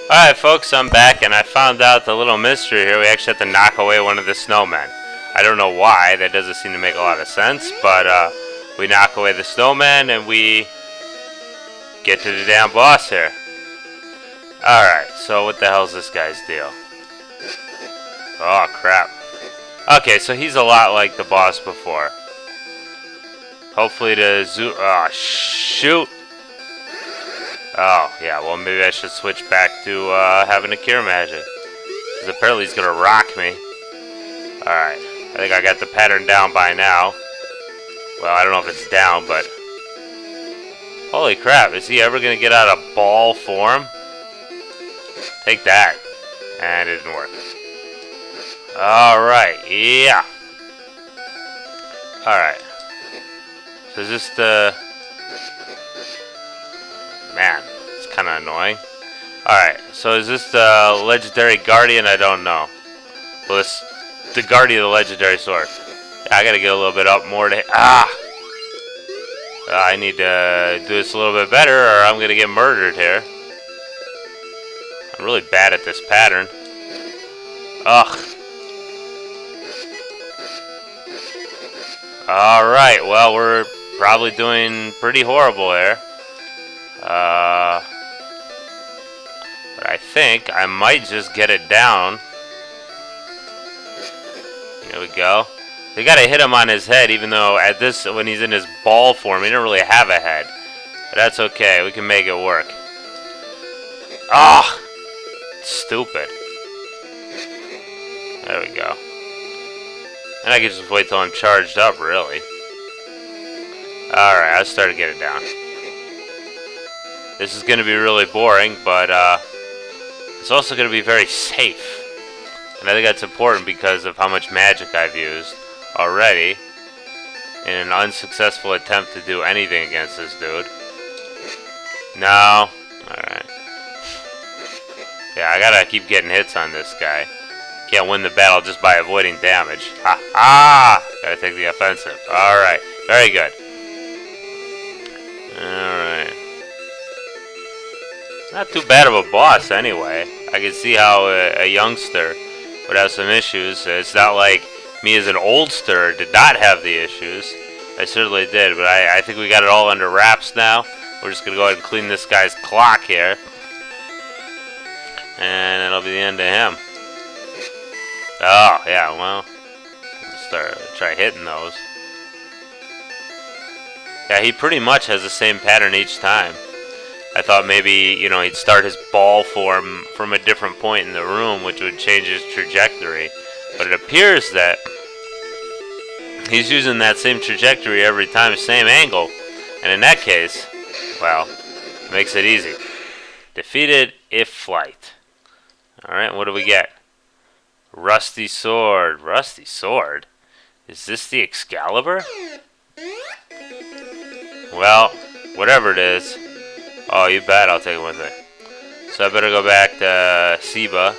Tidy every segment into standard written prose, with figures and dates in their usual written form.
Alright folks, I'm back and I found out the little mystery here. We actually have to knock away one of the snowmen. I don't know why, that doesn't seem to make a lot of sense, but we knock away the snowman and we get to the damn boss here. Alright, so what the hell's this guy's deal? Oh crap. Okay, so he's a lot like the boss before. Hopefully the zoo... Oh, shoot! Oh, yeah, well maybe I should switch back to having a cure magic. Because apparently he's going to rock me. Alright, I think I got the pattern down by now. Well, I don't know if it's down, but... Holy crap, is he ever going to get out of ball form? Take that. And it didn't work. Alright, yeah. Alright. So is this the... Man, it's kind of annoying. Alright, so is this the legendary guardian? I don't know. Well, it's the guardian of the legendary sword. I gotta get a little bit up more to... I need to do this a little bit better or I'm gonna get murdered here. I'm really bad at this pattern. Ugh. Alright, well, we're probably doing pretty horrible here. But I think I might just get it down. There we go. We gotta hit him on his head, even though at this, when he's in his ball form, he didn't really have a head. But that's okay, we can make it work. Ah! Stupid. There we go. And I can just wait till I'm charged up, really. Alright, I'll start to get it down. This is going to be really boring, but it's also going to be very safe. And I think that's important because of how much magic I've used already in an unsuccessful attempt to do anything against this dude. No. Alright. Yeah, I gotta keep getting hits on this guy. Can't win the battle just by avoiding damage. Ha ha! Gotta take the offensive. Alright. Very good. Alright. Not too bad of a boss anyway. I can see how a youngster would have some issues. It's not like me as an oldster did not have the issues. I certainly did, but I think we got it all under wraps now. We're just going to go ahead and clean this guy's clock here. And that'll be the end of him. Oh, yeah, well, try hitting those. Yeah, he pretty much has the same pattern each time. I thought maybe, you know, he'd start his ball form from a different point in the room, which would change his trajectory. But it appears that he's using that same trajectory every time, same angle. And in that case, well, it makes it easy. Defeated if flight. Alright, what do we get? Rusty sword. Rusty sword? Is this the Excalibur? Well, whatever it is. Oh, you bet I'll take it with me. So I better go back to Seba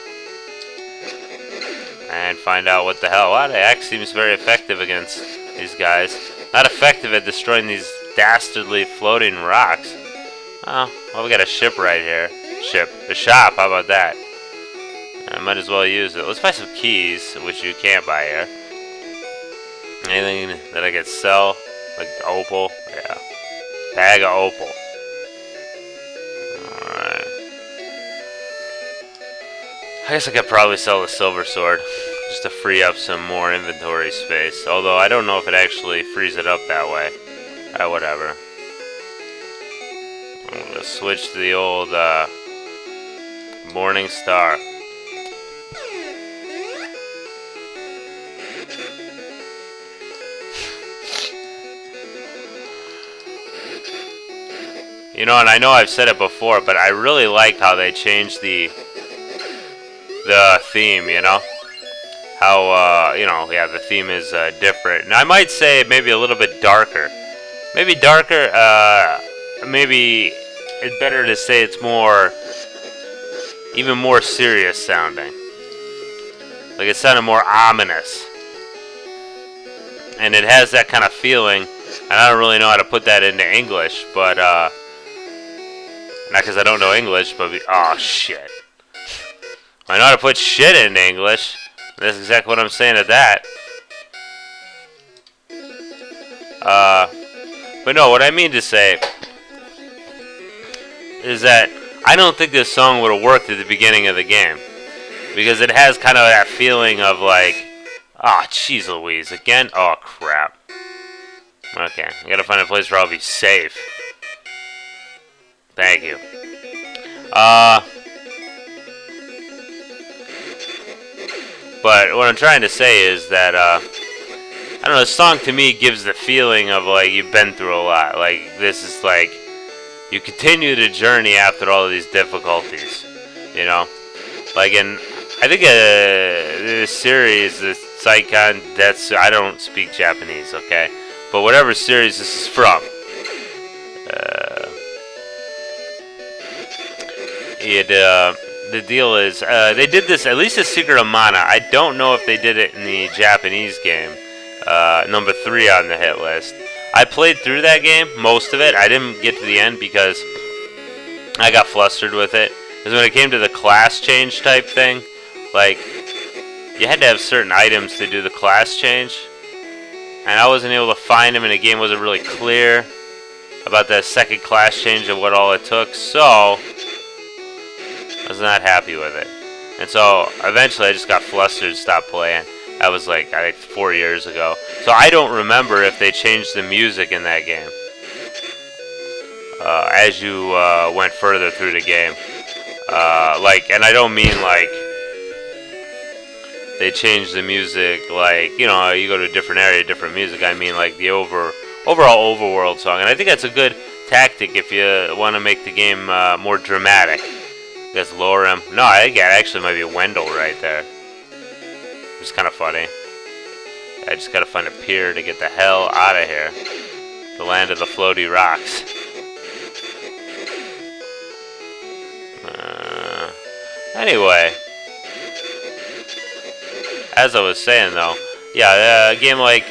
and find out what the hell. Wow, the axe seems very effective against these guys. Not effective at destroying these dastardly floating rocks. Oh, well, we got a ship right here. A shop, how about that? I might as well use it. Let's buy some keys, which you can't buy here. Anything that I could sell? Like opal? Yeah. Bag of opal. I guess I could probably sell the silver sword just to free up some more inventory space. Although I don't know if it actually frees it up that way. Whatever. I'm gonna switch to the old Morning Star. You know, and I know I've said it before, but I really like how they changed the theme, you know? How, you know, yeah, the theme is different. And I might say maybe a little bit darker. Maybe darker, maybe it's better to say it's more, even more serious sounding. Like it sounded more ominous. And it has that kind of feeling, and I don't really know how to put that into English, but, not because I don't know English, but, oh, shit. I know how to put shit in English. That's exactly what I'm saying to that. But no, what I mean to say is that I don't think this song would have worked at the beginning of the game. Because it has kind of that feeling of like, oh, jeez Louise, again? Oh, crap. Okay, I gotta find a place where I'll be safe. Thank you. But what I'm trying to say is that, I don't know, the song to me gives the feeling of like you've been through a lot. Like, this is like, you continue the journey after all of these difficulties, you know? Like, I think this series, this Saikon, I don't speak Japanese, okay? But whatever series this is from, the deal is, they did this, at least a Secret of Mana. I don't know if they did it in the Japanese game, number 3 on the hit list. I played through that game, most of it. I didn't get to the end because I got flustered with it. Because when it came to the class change type thing, like, you had to have certain items to do the class change. And I wasn't able to find them, and the game wasn't really clear about that second class change and what all it took. So, I was not happy with it. And so, eventually I just got flustered and stopped playing. That was like, I think 4 years ago. So I don't remember if they changed the music in that game. As you went further through the game. And I don't mean like they changed the music like, you know, you go to a different area, different music. I mean like the overall overworld song. And I think that's a good tactic if you want to make the game more dramatic. That's Lorem. No, I think it actually might be Wendell right there. It's kind of funny. I just gotta find a pier to get the hell out of here. The land of the floaty rocks. Anyway. As I was saying though. Yeah, a game like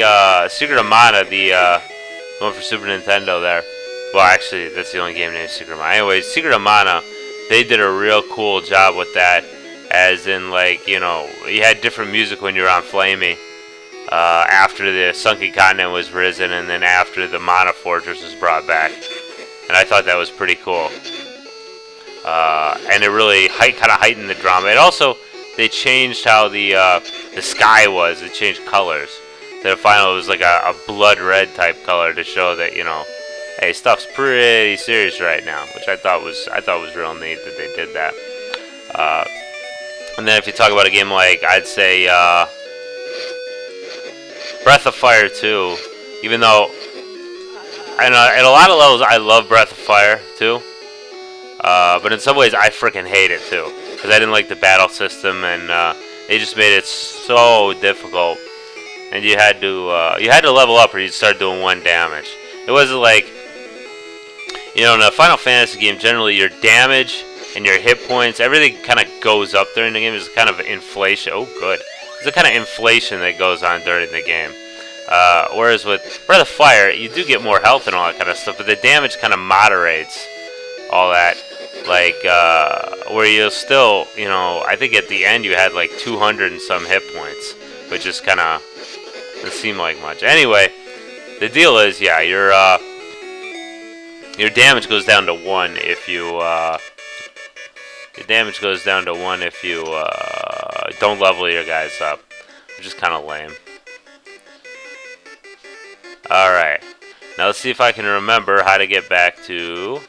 Secret of Mana, the one for Super Nintendo there. Well, actually, that's the only game named Secret of Mana. Anyways, Secret of Mana, they did a real cool job with that. As in, like, you know, you had different music when you were on Flamey. After the Sunken Continent was risen, and then after the Mana Fortress was brought back. And I thought that was pretty cool. And it really kind of heightened the drama. It also, they changed how the sky was. It changed colors. So the final was like a blood red type color to show that, you know, hey, stuff's pretty serious right now. Which I thought was real neat that they did that. And then if you talk about a game like, I'd say, Breath of Fire 2, even though, I know, at a lot of levels, I love Breath of Fire 2, but in some ways, I freaking hate it too, because I didn't like the battle system, and they just made it so difficult, and you had to level up or you'd start doing 1 damage. It wasn't like, you know, in a Final Fantasy game, generally your damage and your hit points, everything kind of goes up during the game. There's kind of inflation. Oh, good. There's a kind of inflation that goes on during the game. Whereas with Breath of Fire, you do get more health and all that kind of stuff, but the damage kind of moderates all that. Like, where you'll still, you know, I think at the end you had like 200 and some hit points, which is kind of, doesn't seem like much. Anyway, the deal is, yeah, your damage goes down to 1 if you, the damage goes down to 1 if you don't level your guys up, which is kind of lame. Alright, now let's see if I can remember how to get back to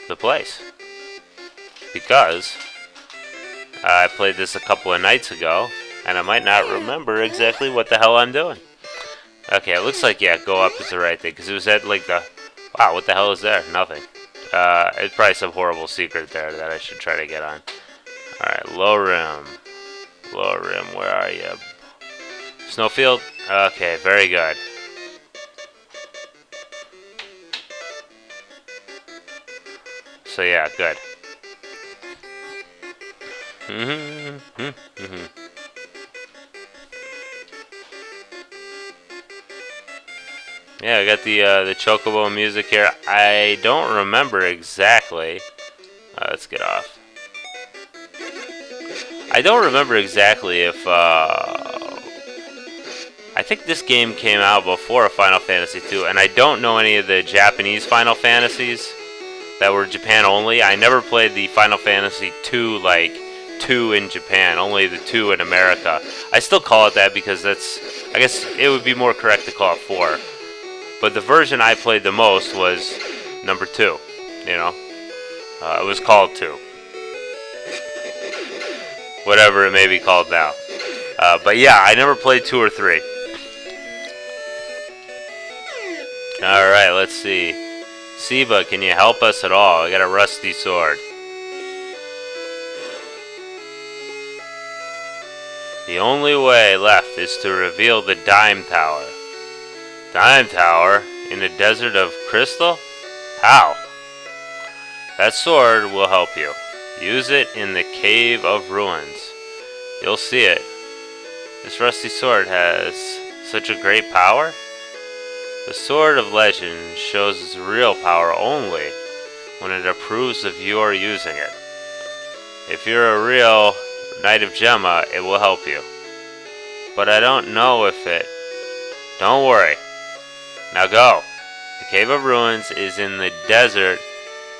the place. Because I played this a couple of nights ago, and I might not remember exactly what the hell I'm doing. Okay, it looks like, yeah, go up is the right thing, because it was at like the, wow, what the hell is there? Nothing. It's probably some horrible secret there that I should try to get on. Alright, low rim. Low rim, where are you? Snowfield? Okay, very good. So yeah, good. Yeah, I got the Chocobo music here. I don't remember exactly. Let's get off. I don't remember exactly if I think this game came out before Final Fantasy II, and I don't know any of the Japanese Final Fantasies that were Japan only. I never played the Final Fantasy II, like, 2 in Japan, only the 2 in America. I still call it that because that's, I guess it would be more correct to call it 4. But the version I played the most was number 2, you know. It was called 2. Whatever it may be called now. But yeah, I never played 2 or 3. Alright, let's see. Siba, can you help us at all? I got a rusty sword. The only way left is to reveal the Dime Tower. Dime Tower? In a desert of crystal? How? That sword will help you. Use it in the Cave of Ruins. You'll see it. This rusty sword has such a great power? The Sword of Legend shows its real power only when it approves of your using it. If you're a real Knight of Gemma, it will help you. But I don't know if it... Don't worry. Now go. The Cave of Ruins is in the desert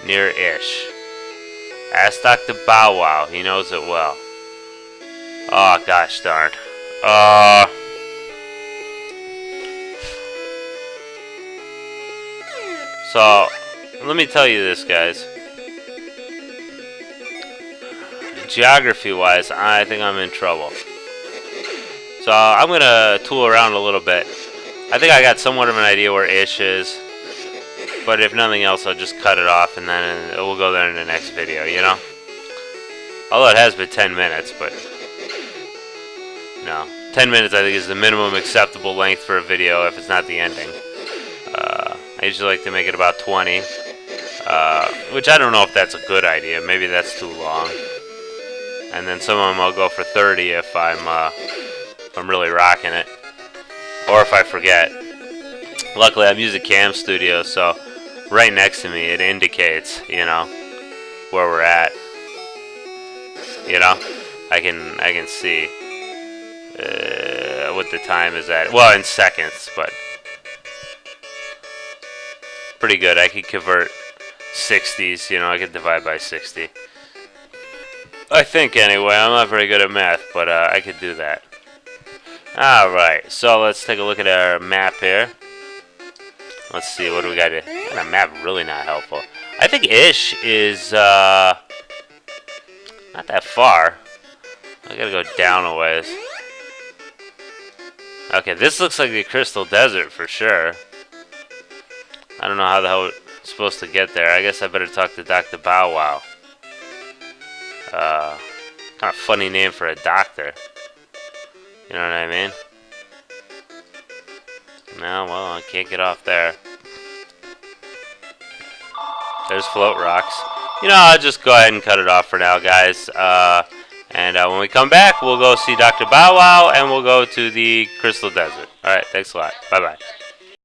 near Ish. Ask Dr. Bow Wow, he knows it well. Oh, gosh darn. So, let me tell you this, guys. Geography-wise, I think I'm in trouble. So, I'm going to tool around a little bit. I think I got somewhat of an idea where Ish is. But if nothing else, I'll just cut it off and then we'll go there in the next video, you know? Although it has been 10 minutes, but... No. 10 minutes, I think, is the minimum acceptable length for a video if it's not the ending. I usually like to make it about 20, which I don't know if that's a good idea. Maybe that's too long. And then some of them I'll go for 30 if I'm really rocking it, or if I forget. Luckily, I'm using Cam Studio, so right next to me it indicates, you know, where we're at. You know, I can see what the time is at. Well, in seconds, but. Pretty good. I could convert 60s, you know, I could divide by 60. I think, anyway. I'm not very good at math, but I could do that. Alright, so let's take a look at our map here. Let's see, what do we got here? That map really not helpful. I think Ish is, not that far. I gotta go down a ways. Okay, this looks like the Crystal Desert for sure. I don't know how the hell we're supposed to get there. I guess I better talk to Dr. Bow Wow. Kind of funny name for a doctor. You know what I mean? No, well, I can't get off there. There's float rocks. You know, I'll just go ahead and cut it off for now, guys. And when we come back, we'll go see Dr. Bow Wow, and we'll go to the Crystal Desert. Alright, thanks a lot. Bye-bye.